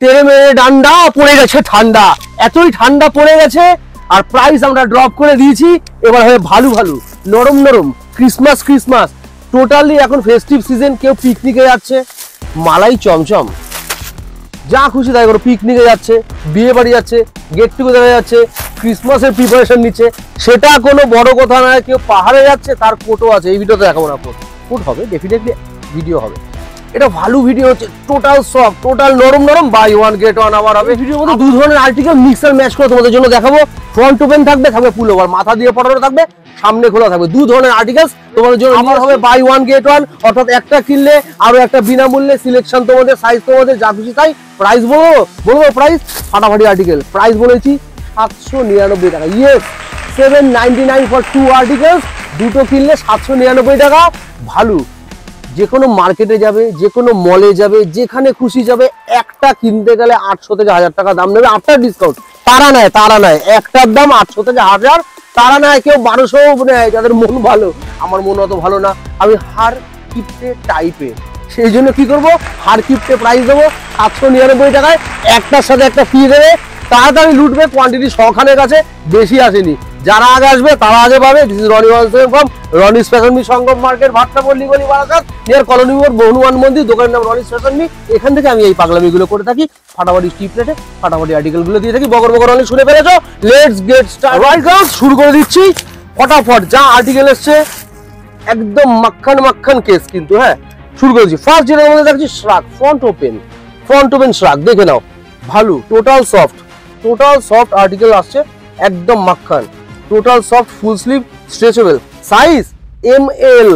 তেরে মেরে ডান্ডা পড়ে গেছে ঠান্ডা, এতই ঠান্ডা পড়ে গেছে। আর প্রাইস আমরা ড্রপ করে দিয়েছি, এবার হবে ভালো ভালো নরম নরম। ক্রিসমাস ক্রিসমাস টোটালি এখন ফেস্টিভ সিজন, কেউ পিকনিকে যাচ্ছে, মালাই চমচম যা খুশি তাই করো, পিকনিকে যাচ্ছে, বিয়ে বাড়ি যাচ্ছে, গেট টুগেদারে যাচ্ছে, ক্রিসমাসের প্রিপারেশন নিচ্ছে, সেটা কোনো বড় কথা নয়। কেউ পাহাড়ে যাচ্ছে, তার কোটও আছে, এই ভিডিওতে দেখাবো না। কোট হবে ডেফিনেটলি, ভিডিও হবে, এটা ভালো ভিডিও হচ্ছে। টোটাল সফট, টোটাল নরম নরম, বাই ওয়ান গেট ওয়ান আবার হবে। ভিডিওর মধ্যে দু ধরনের আর্টিকেল মিক্স আর ম্যাচ করে তোমাদের জন্য দেখাবো। ফ্রন্ট ওপেন থাকবে, থাকবে ফুল ওভার, মাথা দিয়ে পড়ানো থাকবে, সামনে খোলা থাকবে। দু ধরনের আর্টিকেলস তোমাদের জন্য আমার হবে বাই ওয়ান গেট ওয়ান, অর্থাৎ একটা কিনলে আরো একটা বিনামূল্যে। সিলেকশন তোমাদের, সাইজ তোমাদের, যা খুশি তাই। প্রাইস বলবো প্রাইস ফাটাফাটি আর্টিকেল। প্রাইস বলেছি 799 টাকা। Yes, 799 for 2 articles. দুটো কিনলে 799 টাকা। ভালো, যে কোনো মার্কেটে যাবে, যে কোনো মলে যাবে, যেখানে খুশি যাবে, একটা কিনতে গেলে 800 থেকে 1000 টাকা দাম নেবে আফটার ডিসকাউন্ট। তারা নেয় একটার দাম 800 থেকে 1000। তারা নেয় কেউ 1200 নেয়, যাদের মন ভালো। আমার মন অত ভালো না, আমি হার কিপটে টাইপের, সেই জন্য কি করবো, হার কিপটে প্রাইস দেবো 799 টাকায়। একটার সাথে একটা ফ্রি দেবে, তাড়াতাড়ি লুটবে। কোয়ান্টিটি সখানের কাছে বেশি আসেনি, যারা আগে আসবে তারা আগে পাবে। This is Roni from Roni's fashion me, Sangam market, Bhattapalli গলি, বারাসাত, নিয়ার কলোনি মোড়, হনুমান মন্দির। দোকানের নাম রনিস ফ্যাশন মি। এখান থেকে আমি এই পাগলামিগুলো করে থাকি, ফাটাফাটি চিপ রেটে ফাটাফাটি আর্টিকেল গুলো দিয়ে থাকি। বগর অনেক শুনে ফেলেছো, let's get start. Right guys, শুরু করে দিচ্ছি ফটাফট। যা আর্টিকেল এসছে একদম মাখন কেস কিন্তু। হ্যাঁ, শুরু করেছি। ফার্স্ট যেটা আমাদের দেখছি শ্রাগ, ফ্রন্ট ওপেন শ্রাগ, দেখে নাও। ভালো, টোটাল সফট আর্টিকেল আসছে, একদম মাখন, total soft, full sleeve, stretchable, size ML।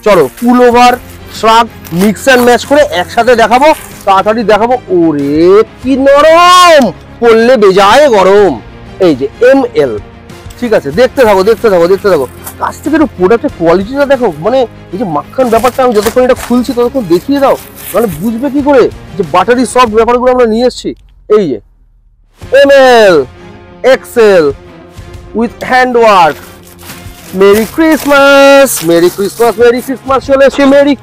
চলো pull over shrug mix and match করে একসাথে দেখাবো, তাড়াতাড়ি দেখাবো। ওরে কি নরম, পড়লে বেজায় গরম। এই যে ML, ঠিক আছে, দেখতে থাকো। কাছ থেকে একটু প্রোডাক্টের কোয়ালিটিটা দেখো। মানে এই যে মাখন ব্যাপারটা, আমি যতক্ষণ এটা খুলছি ততক্ষণ দেখিয়ে দাও, মানে বুঝবে কি করে যে বাটারি সফট ব্যাপারগুলো আমরা নিয়ে এসেছি। এই যে ML XL with hand work. Merry Christmas চলে এসে, মেরি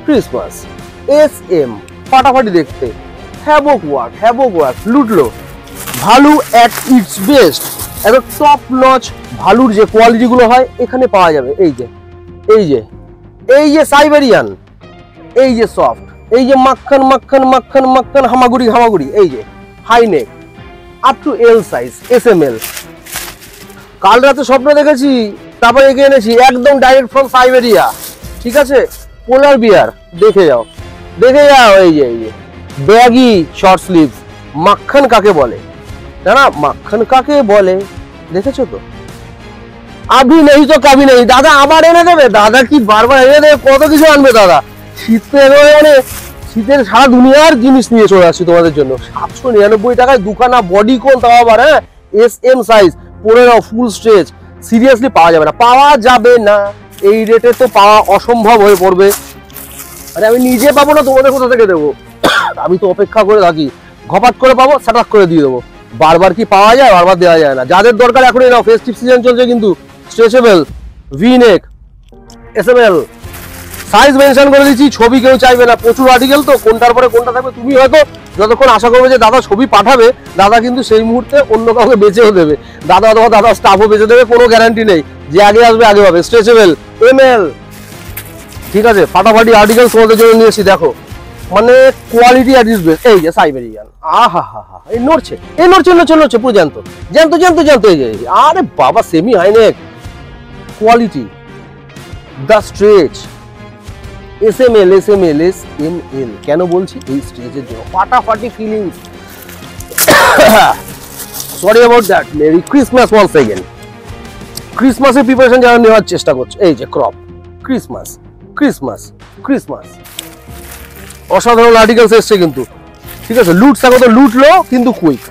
ক্রিসমাস। SM ফাটাফাটি দেখতে, হ্যাভক ওয়ার্ক, লুটলো। ভালো অ্যাট ইটস বেস্ট, একদম টপ নচ ভালুর যে কোয়ালিটি গুলো হয় এখানে পাওয়া যাবে। এই যে সাইবেরিয়ান, এই যে সফট, এই যে মাখন হামাগুড়ি। এই যে high neck up to L size, SML। কাল রাতে স্বপ্ন দেখেছি, তারপরে এগিয়ে এনেছি, একদম ডাইরেক্ট ফ্রম সাইবেরিয়া। ঠিক আছে, পোলার বিয়ার, দেখে যাও। এই যে ব্যাগি শর্ট স্লিভ। মাখন কাকে বলে জানা? মাখন কাকে বলে দেখেছো তো? আভি নেই তো কাভি নেই। দাদা আবার এনে দেবে, দাদা কি বারবার এনে দেবে, কত কিছু আনবে দাদা। শীতের মানে শীতের সারা দুনিয়ার জিনিস নিয়ে চলে আসছি তোমাদের জন্য। 799 টাকায় দুখানা বডি কোন, তাও আবার হ্যাঁ SM সাইজ। পরে নাও, ফুল স্ট্রেচ। সিরিয়াসলি পাওয়া যাবে না, এই রেটে তো পাওয়া অসম্ভব হয়ে পড়বে। আরে আমি নিজে পাবো না, তোমাদের কোথা থেকে দেবো? আমি তো অপেক্ষা করে থাকি, ঘপাট করে পাবো, সাটাক করে দিয়ে দেবো। বারবার কি পাওয়া যায়? বারবার দেওয়া যায় না। যাদের দরকার এখনই নাও, ফেস্টিভ সিজন চলছে কিন্তু। Stretchable, V-neck, SML, size mention করে দিচ্ছি। ছবি কেউ চাইবে না, প্রচুর আর্টিকেল তো, কোনটার পরে কোনটা থাকবে। তুমি হয়তো যতক্ষণ আশা করবে যে দাদা ছবি পাঠাবে, দাদা কিন্তু সেই মুহূর্তে অন্য কাউকে বেচেও দেবে। দাদা অথবা দাদা স্টাফও বেচে দেবে, কোনো গ্যারান্টি নেই যে আগে আসবে আগে পাবে। স্ট্রেচেবল ML, ঠিক আছে, ফাটাফাটি আর্টিকেল তোমাদের জন্য নিয়েছি। দেখো মানে কোয়ালিটি অ্যাট ইটস বেস্ট। এই যে সাইবেরিয়ান, এই নড়ছে পুরো জ্যান্ত। এই যে, আরে বাবা, semi high neck quality, the stretch, SML। কেন বলছি? এই স্ট্রেচের জন্য ফাটাফাটি feelings. Sorry about that. Merry Christmas once again. ক্রিসমাসের প্রিপারেশন যারা নেওয়ার চেষ্টা করছে, এই যে ক্রপ, ক্রিসমাস অসাধারণ আর্টিকেলস এসছে কিন্তু। ঠিক আছে, লুট থাকো তো লুটলো, কিন্তু কুইক।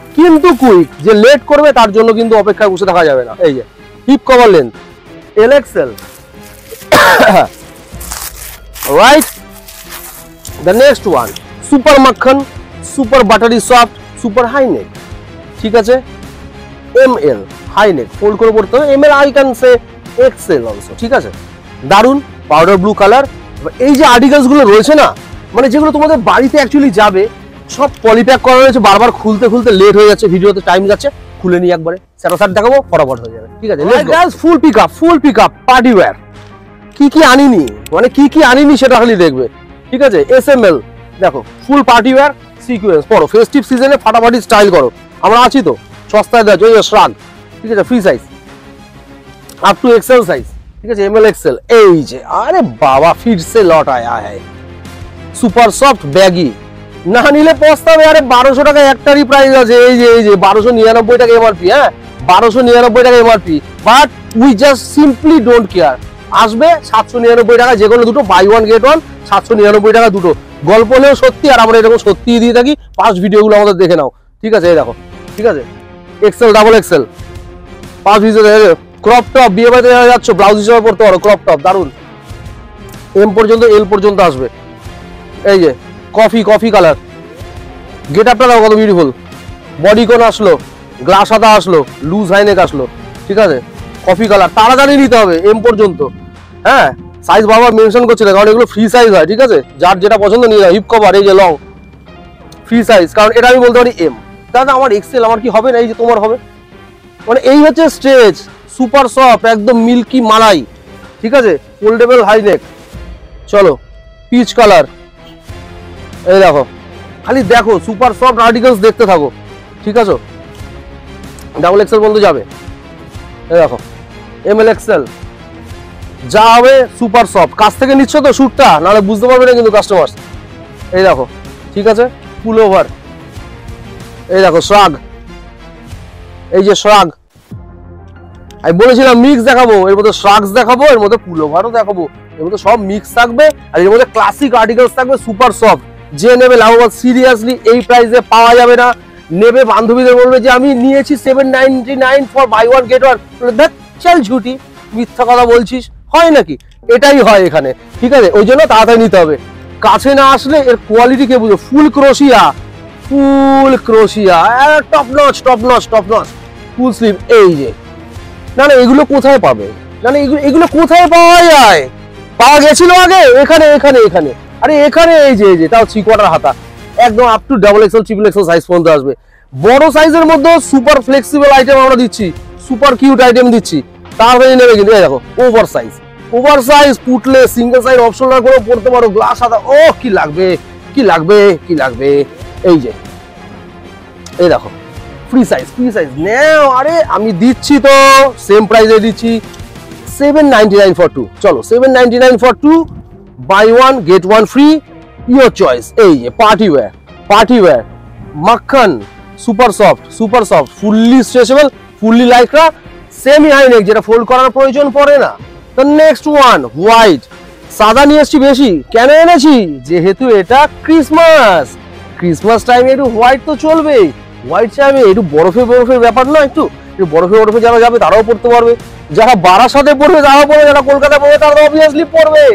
যে লেট করবে তার জন্য কিন্তু অপেক্ষায় বসে থাকা যাবে না। এই যে hip cover length, LXL। Right, the next one, super মাখন, super buttery soft, super high neck. ঠিক আছে, ML হাই নেক, ফোল্ড করে পড়তে হবে। ML I can say XL also. ঠিক আছে, দারুন পাউডার ব্লু কালার। এই যে আর্টিকেলস গুলো রয়েছে না, মানে যেগুলো তোমাদের বাড়িতে অ্যাকচুয়ালি যাবে, সব পলিপ্যাক করা রয়েছে, বারবার খুলতে খুলতে লেট হয়ে যাচ্ছে, ভিডিওতে টাইম যাচ্ছে, খুলে নিই একবারে, স্যাটাসাট দেখাবো, ফটাফট হয়ে যাবে। ঠিক আছে, ফুল পিক আপ পার্টি ওয়্যার। কি কি আনিনি, মানে কি কি আনিনি সেটা খালি দেখবে। ঠিক আছে, SML দেখো, ফুল পার্টি ওয়্যার সিকোয়েন্স, পরো ফেস্টিভ সিজনে ফাটাফাটি স্টাইল করো, আমরা আছি তো, সস্তায় দেওয়া ওই শ্রাগ। ঠিক আছে, free size up to XL size. ঠিক আছে, ML XL। এই যে আরে বাবা ফিরছে লট আয় সুপার সফট ব্যাগি, না নিলে পস্তাবে। আরে 1200 টাকা একটারই প্রাইস আছে, এই যে 1299 টাকা MRP। হ্যাঁ, 1299 টাকা MRP, but we just simply don't care. আসবে 799 টাকা, যে কোনো দুটো, বাই ওয়ান গেট ওয়ান, 799 টাকা দুটো। গল্প হলেও সত্যি, আর আমরা এরকম সত্যিই দিয়ে থাকি। পাঁচ ভিডিওগুলো আমাদের দেখে নাও। ঠিক আছে, এই দেখো, ঠিক আছে, XL ডাবল XL পাঁচ ভিডিও দেখে। ক্রপ টপ বিয়ে বাড়িতে যাচ্ছ, ব্লাউজ হিসেবে পড়তে পারো, ক্রপ টপ দারুন, M পর্যন্ত L পর্যন্ত আসবে। এই যে কফি কালার, গেট আপটা দাও কত বিউটিফুল, বডি কোন আসলো, গ্লাস হাতা আসলো, লুজ হাইনেক আসলো। ঠিক আছে, কফি কালার, তাড়াতাড়ি নিতে হবে M পর্যন্ত। হ্যাঁ, সাইজ বারবার মেনশন করছে না, কারণ এগুলো ফ্রি সাইজ হয়। ঠিক আছে, যার যেটা পছন্দ নিয়ে হিপ কভার, এই যে লং ফ্রি সাইজ, কারণ এটা আমি বলতে পারি M। দাদা আমার XL, আমার কি হবে না? এই যে তোমার হবে, মানে এই হচ্ছে স্ট্রেচ, সুপার সফট, একদম মিল্কি মালাই। ঠিক আছে, ফোল্ডেবল হাইনেক। চলো পিচ কালার, এই দেখো, খালি দেখো সুপার সফট আর্টিকেলস দেখতে থাকো। ঠিক আছে, ডাবল XL পর্যন্ত যাবে। এই দেখো ML XL, যা হবে সুপার সফট। কাছ থেকে নিচ্ছ তো শুটটা, নাহলে বুঝতে পারবে না কিন্তু কাস্টমার। এই দেখো, ঠিক আছে, পুল ওভার। এই দেখো শ্রাগ, এই যে শ্রাগ, আমি বলেছিলাম মিক্স দেখাবো, এর মধ্যে শ্রাগস দেখাবো, এর মধ্যে পুল ওভারও দেখাবো, এর মধ্যে সব মিক্স থাকবে, আর এর মধ্যে ক্লাসিক আর্টিকেলস থাকবে, সুপার সফট। যে নেবে লাভবান, সিরিয়াসলি এই প্রাইসে পাওয়া যাবে না। নেবে বান্ধবীদের বলবে যে আমি নিয়েছি 799 for buy one get one, দেখ চল ঝুটি, মিথ্যা কথা বলছিস, হয় নাকি? এটাই হয় এখানে। ঠিক আছে, ওই জন্য তাড়াতাড়ি নিতে হবে। কাছে না আসলে এর কোয়ালিটি কে বুঝো, ফুল ক্রোশিয়া টপ নচ ফুল স্লিভ। এই যে না এগুলো কোথায় পাবে, না এগুলো কোথায় পাওয়া যায়? পাওয়া গেছিল আগে এখানে, আরে এখানে এই যে তাও 3/4 হাতা, একদম up to double XL triple XL size পর্যন্ত আসবে। বড় সাইজের মধ্যে সুপার ফ্লেক্সিবল আইটেম আমরা দিচ্ছি, সুপার কিউট আইটেম দিচ্ছি, তারপরে নেবে কিন্তু। এই দেখো ওভার সাইজ পুটলে সিঙ্গেল সাইড অপশনাল করে পড়তে পারো, গ্লাস হাতা। ও কি লাগবে। এই যে এই দেখো ফ্রি সাইজ নাও। আরে আমি দিচ্ছি তো সেম প্রাইসে দিচ্ছি, 799 ফর 2। চলো 799 for 2, buy one get one free, your choice. এই যে পার্টি ওয়্যার মাখন super soft fully stretchable, fully lycra, semi high neck, যেটা ফোল্ড করার প্রয়োজন পড়ে না। দ্য নেক্সট ওয়ান হোয়াইট, সাদা নিয়ে এসেছি বেশি, কেন এনেছি? যেহেতু এটা ক্রিসমাস টাইমে একটু হোয়াইট তো চলবেই। হোয়াইট চাইবে একটু বরফের ব্যাপার না, একটু বরফে যারা যাবে তারাও পড়তে পারবে, যারা বারাসাতে পড়বে তারাও পড়বে, যারা কলকাতা পড়বে তারা অবভিয়াসলি পড়বে।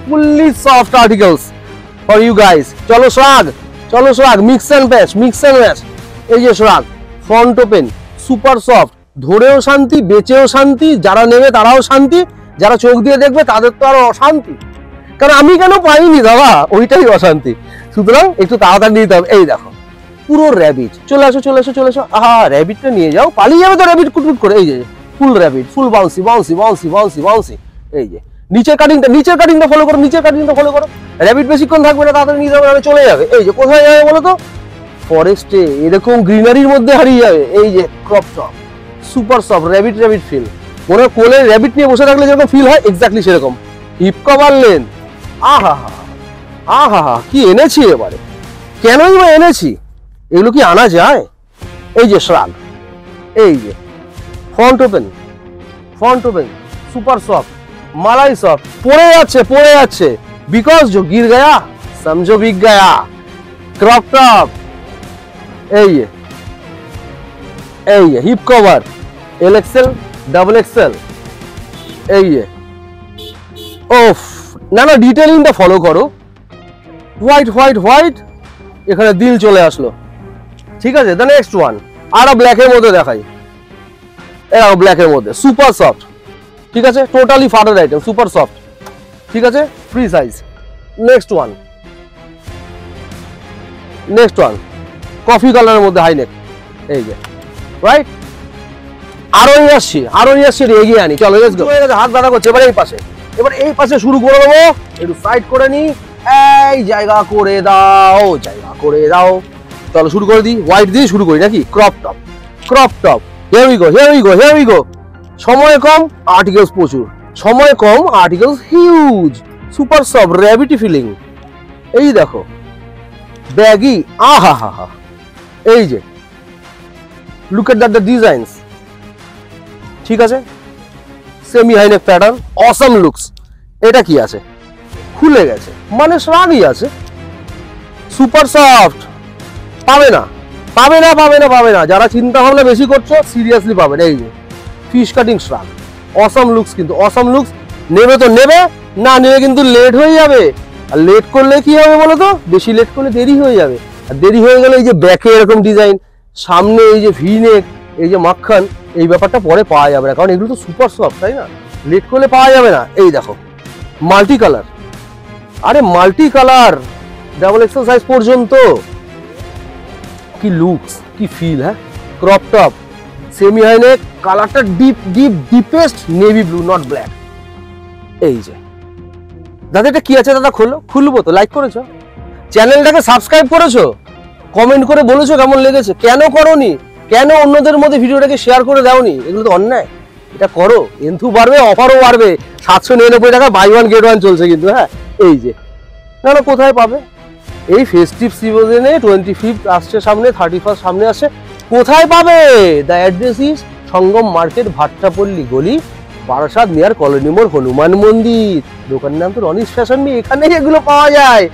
Fully soft articles for you guys. চলো শ্রাগ মিক্স অ্যান্ড ম্যাচ। এই যে shrug front open, super soft, ধরেও শান্তি, বেচেও শান্তি, যারা নেবে তারাও শান্তি, যারা চোখ দিয়ে দেখবে তাদের তো আরো অশান্তি, কারণ আমি কেন পাইনি দাদা, ওইটাই অশান্তি। সুতরাং একটু তাড়াতাড়ি নিতে হবে। এই দেখো পুরো র্যাবিট, চলে আসো। আহা, র্যাবিটটা নিয়ে যাও, পালিয়ে যাবে তো র্যাবিট কুটকুট করে। এই যে ফুল র্যাবিট, ফুল বাউন্সি। এই যে নিচের কাটিংটা ফলো করো, র্যাবিট বেশিক্ষণ থাকবে না, তাড়াতাড়ি নিয়ে যাবে, চলে যাবে। এই যে কোথায় যাবে বলো তো? ফরেস্টে, এরকম গ্রিনারির মধ্যে হারিয়ে যাবে। এই যে crop top, super soft, rabbit feel, মনে কোলে র্যাবিট নিয়ে বসে থাকলে যেরকম ফিল হয়, এক্স্যাক্টলি সেরকম। হিপ কভার লেন, আহা কি এনেছি এবারে, কেনই বা এনেছি, এগুলো কি আনা যায়? এই যে শ্রাগ, এই যে ফ্রন্ট ওপেন সুপার সফট, মালাই সফট, পড়ে যাচ্ছে, বিকজ जो गिर गया समझो बिक गया। ক্রপ টপ, এই যে hip cover, LXL double XL। এই যে ওফ, না ডিটেইলিংটা ফলো করো। হোয়াইট, এখানে দিল চলে আসলো। ঠিক আছে, দ্য নেক্সট ওয়ান আরো ব্ল্যাকের মধ্যে দেখাই। এরাও ব্ল্যাকের মধ্যে সুপার সফট। ঠিক আছে, টোটালি ফাটার আইটেম, সুপার সফট। ঠিক আছে, free size. Next one next one coffee কালারের মধ্যে হাই নেক, এই যে রাইট। আরো নিয়ে আসছি এগিয়ে আনি, চলো লেটস গো। হাত দাঁড়া করছে, এবার এই পাশে শুরু করে দেবো, একটু সাইড করে নি, এই জায়গা করে দাও, চলো শুরু করে দিই, হোয়াইট দিয়ে শুরু করি নাকি? Crop top, here we go. সময় কম, আর্টিকেলস প্রচুর, সময় কম, articles huge, super soft, rabbity feeling, এই দেখো ব্যাগি, আহা হা হা, এই যে look at that the designs, ঠিক আছে, semi high neck pattern, awesome looks. এটা কি আছে? খুলে গেছে, মানে শ্রাগই আছে, সুপার সফট, পাবে না, যারা চিন্তা ভাবনা বেশি করছো সিরিয়াসলি পাবে না। এই যে ফিশ কাটিং শ্রাগ, অসাম লুকস, কিন্তু অসাম লুকস। নেবে তো নেবে, না নেবে কিন্তু লেট হয়ে যাবে। আর লেট করলে কি হবে বলো তো? বেশি লেট করলে দেরি হয়ে যাবে, আর দেরি হয়ে গেলে এই যে ব্যাকে এরকম ডিজাইন, সামনে এই যে ভি নেক, এই যে মাখন, এই ব্যাপারটা পরে পাওয়া যাবে না, কারণ এগুলো তো সুপার সফট, তাই না? লেট করলে পাওয়া যাবে না। এই দেখো মাল্টি কালার, আরে multi colour, double XL size পর্যন্ত, কি লুকস, কি ফিল। হ্যাঁ, ক্রপ টপ, সেমি হাইনেক, কালারটা deepest navy blue, not black. এই যে দাদা, এটা কি আছে দাদা? খুলবো তো। লাইক করেছো, চ্যানেলটাকে সাবস্ক্রাইব করেছো, কমেন্ট করে বলেছো কেমন লেগেছে, কেন করোনি, কেন অন্যদের মধ্যে ভিডিওটাকে শেয়ার করে দাওনি? এগুলো তো অন্যায়, এটা করো, এন্থু বাড়বে, অফারও বাড়বে। 799 টাকা বাই ওয়ান গেট ওয়ান চলছে কিন্তু। হ্যাঁ, এই যে না, কোথায় পাবে? এই ফেস্টিভ সিজনে 25 আসছে সামনে, 31 সামনে আসছে, কোথায় পাবে? The address is Sangam market, Bhattapalli গলি, বারাসাত, নিয়ার কলোনি মোড়, হনুমান মন্দির। দোকানের নাম তো রনিস ফ্যাশন। এখানেই এগুলো পাওয়া যায়,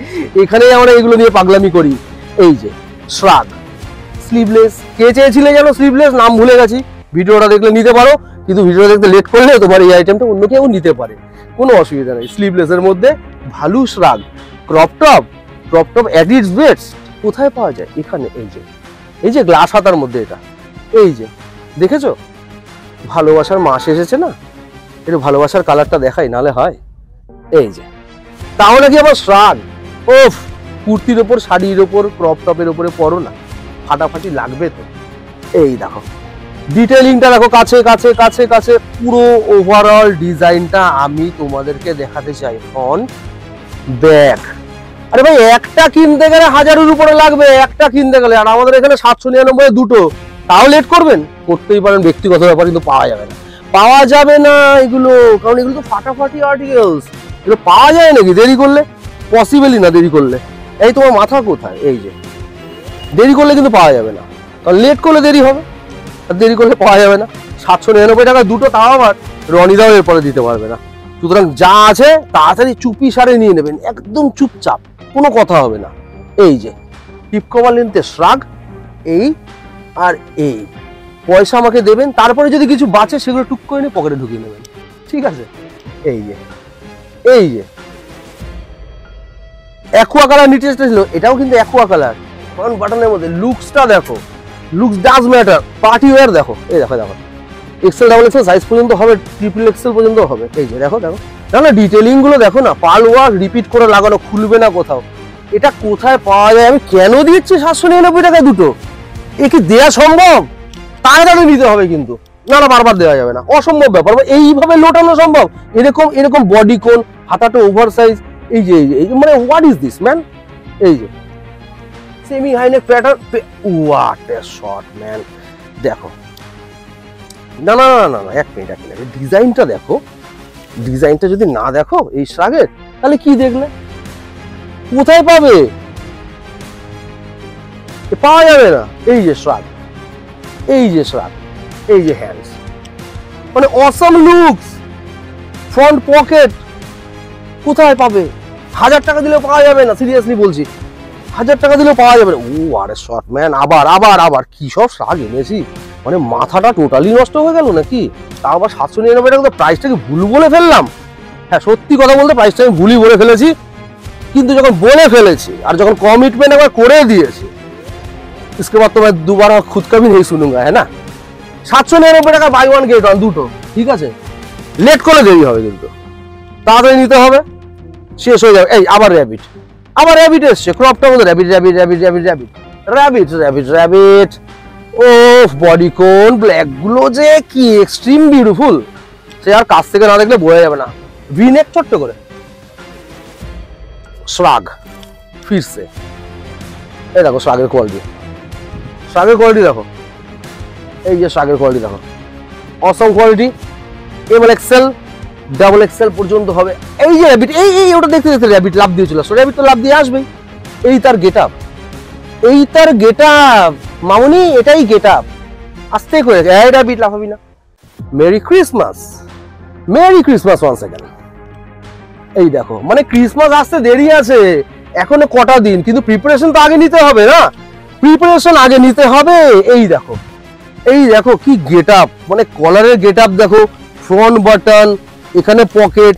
এখানেই আমরা এগুলো নিয়ে পাগলামি করি। এই যে শ্রাগ স্লিভলেস, কে চেয়েছিলে জানো স্লিভলেস? নাম ভুলে গেছি, ভিডিওটা দেখলে নিতে পারো, কিন্তু ভিডিওটা দেখতে লেট করলে তোমার এই আইটেমটা অন্য কেউ নিতে পারে, কোনো অসুবিধা নেই। স্লিভলেসের মধ্যে value শ্রাগ, crop top at it's best. কোথায় পাওয়া যায়? এখানে। এই যে গ্লাস হাতার মধ্যে এটা, এই যে দেখেছো, ভালোবাসার মাস এসেছে না, একটু ভালোবাসার কালারটা দেখাই, নালে হয়। এই যে তাহলে কি আবার শ্রাগ, ওফ, কুর্তির ওপর, শাড়ির ওপর, ক্রপ টপের ওপরে পরো না, ফাটাফাটি লাগবে তো। এই দেখো ডিটেইলিংটা দেখো, কাছে পুরো ওভারঅল ডিজাইনটা আমি তোমাদেরকে দেখাতে চাই। ফ্রন্ট, ব্যাক, আরে ভাই একটা কিনতে গেলে 1000-এর উপরে লাগবে, একটা কিনতে গেলে, আর আমাদের এখানে 799 দুটো, তাও লেট করতেই পারেন, ব্যক্তিগত ব্যাপার, কিন্তু পাওয়া যাবে না এগুলো, কারণ এগুলো তো ফাটাফাটি আর্টিকেলস, এগুলো পাওয়া যায় নাকি দেরি করলে? পসিবলই না দেরি করলে। এই তোমার মাথা কোথায়? এই যে দেরি করলে কিন্তু পাওয়া যাবে না, কারণ লেট করলে দেরি হবে, আর দেরি করলে পাওয়া যাবে না। 799 টাকা দুটো, তাও আবার রনিদাও এরপরে দিতে পারবে না। সুতরাং যা আছে তাড়াতাড়ি চুপি সারে নিয়ে নেবেন, একদম চুপচাপ, কোনো কথা হবে না। এই যে টিপ কভার লেন্থে শ্রাগ, এই আর এই, পয়সা আমাকে দেবেন, তারপরে যদি কিছু বাঁচে সেগুলো টুক করে নিয়ে পকেটে ঢুকিয়ে নেবেন, ঠিক আছে? এই যে অ্যাকুয়া কালার নিচে ছিল, এটাও কিন্তু অ্যাকুয়া কালার, ফ্রন্ট বাটনের মধ্যে। লুকসটা দেখো, looks does matter. Party wear দেখো, এই দেখো এক্সেল, ডাবল এক্সেল সাইজ পর্যন্ত হবে, ট্রিপল এক্সেল পর্যন্ত হবে। এই যে দেখো না, ডিটেলিং গুলো দেখো না, পাল ওয়ার্ক রিপিট করে লাগানো, খুলবে না কোথাও। এটা কোথায় পাওয়া যায়? আমি কেন দিচ্ছি 799 টাকায় দুটো? এ কি দেওয়া সম্ভব? তাড়াতাড়ি নিতে হবে কিন্তু, না বারবার দেওয়া যাবে না, অসম্ভব ব্যাপার। এইভাবে লোটানো সম্ভব? এরকম বডি কোন, হাতাটা ওভার সাইজ, এই যে মানে হোয়াট ইজ দিস ম্যান? এই যে semi high neck pattern, what a shot man. দেখো না, এক মিনিট, ডিজাইনটা দেখো, ডিজাইনটা যদি না দেখো এই শ্রাগের, তাহলে কি দেখলে? কোথায় পাবে? পাওয়া যাবে না। এই যে শ্রাগ, এই যে হ্যান্ডস, মানে অসাম লুকস, ফ্রন্ট পকেট, কোথায় পাবে? 1000 টাকা দিলেও পাওয়া যাবে না, সিরিয়াসলি বলছি, 1000 টাকা দিলেও পাওয়া যাবে না। আরে শর্ট ম্যান, আবার কি সব শ্রাগ এনেছি, মানে মাথাটা টোটালি নষ্ট হয়ে গেল নাকি? তাও আবার 799 টাকা, তো প্রাইসটাকে ভুল বলে ফেললাম। হ্যাঁ, সত্যি কথা বলতে প্রাইসটা আমি ভুলই বলে ফেলেছি, কিন্তু যখন বলে ফেলেছি আর যখন কমিটমেন্ট একবার করে দিয়েছি, इसके बाद तो मैं दोबारा खुद का भी नहीं सुनूंगा, है ना? 799 টাকা বাই ওয়ান গেট ওয়ান দুটো, ঠিক আছে? লেট করে দেরি হবে, কিন্তু তাড়াতাড়ি নিতে হবে, শেষ হয়ে যাবে। এই আবার র্যাবিট, আবার র্যাবিট এসছে, ক্রপটার মধ্যে rabbit rabbit rabbit rabbit rabbit rabbit rabbit rabbit. ও বডি কোন ব্ল্যাক গুলো যে কি এক্সট্রিম বিউটিফুল, সে আর কাছ থেকে না দেখলে বোঝা যাবে না। ভিনেক ছোট্ট করে শ্রাগ ফিরছে, এই দেখো শ্রাগের কোয়ালিটি, শ্রাগের কোয়ালিটি দেখো, এই যে শ্রাগের কোয়ালিটি দেখো, awesome quality. ML XL double XL পর্যন্ত হবে। এই যে র্যাবিট, এই ওটা দেখতে দেখতে র্যাবিট লাভ দিয়ে চলে আসলো, র্যাবিট তো লাভ দিয়ে আসবেই। এই তার গেট আপ, এই তার গেট আপ মামুনি, এটাই গেট আপ। আস্তে করে এই র্যাবিট লাফাবি না। Merry Christmas, merry Christmas one second. এই দেখো মানে ক্রিসমাস আসতে দেরি আছে, এখনো কটা দিন, কিন্তু প্রিপারেশন তো আগে নিতে হবে না, প্রিপারেশন আগে নিতে হবে। এই দেখো, এই দেখো কি গেট আপ, মানে কলারের গেট আপ দেখো, ফ্রন্ট বাটন, এখানে পকেট,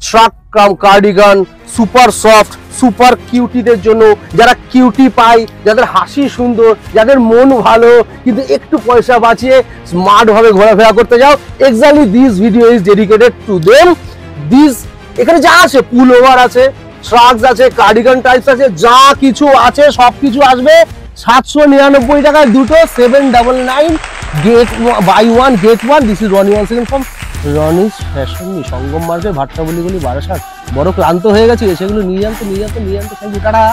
শ্রাগ কাম কার্ডিগান, সুপার সফট, সুপার কিউটিদের জন্য, যারা কিউটি পায়, যাদের হাসি সুন্দর, যাদের মন ভালো কিন্তু একটু পয়সা বাঁচিয়ে স্মার্ট ভাবে ঘোরাফেরা করতে যাও, exactly this video is dedicated to them. This এখানে যা আছে, পুল ওভার আছে, শ্রাগস আছে, কার্ডিগান টাইপস আছে, যা কিছু আছে সবকিছু আসবে 799 টাকায় দুটো, 799 get buy one get one. This is Roni one second from Roni's fashion, Sangam market, Bhattabali গলি, বারাসাত। বড় ক্লান্ত হয়ে গেছি, সেগুলো নিয়ে জানতো। Thank you, tata.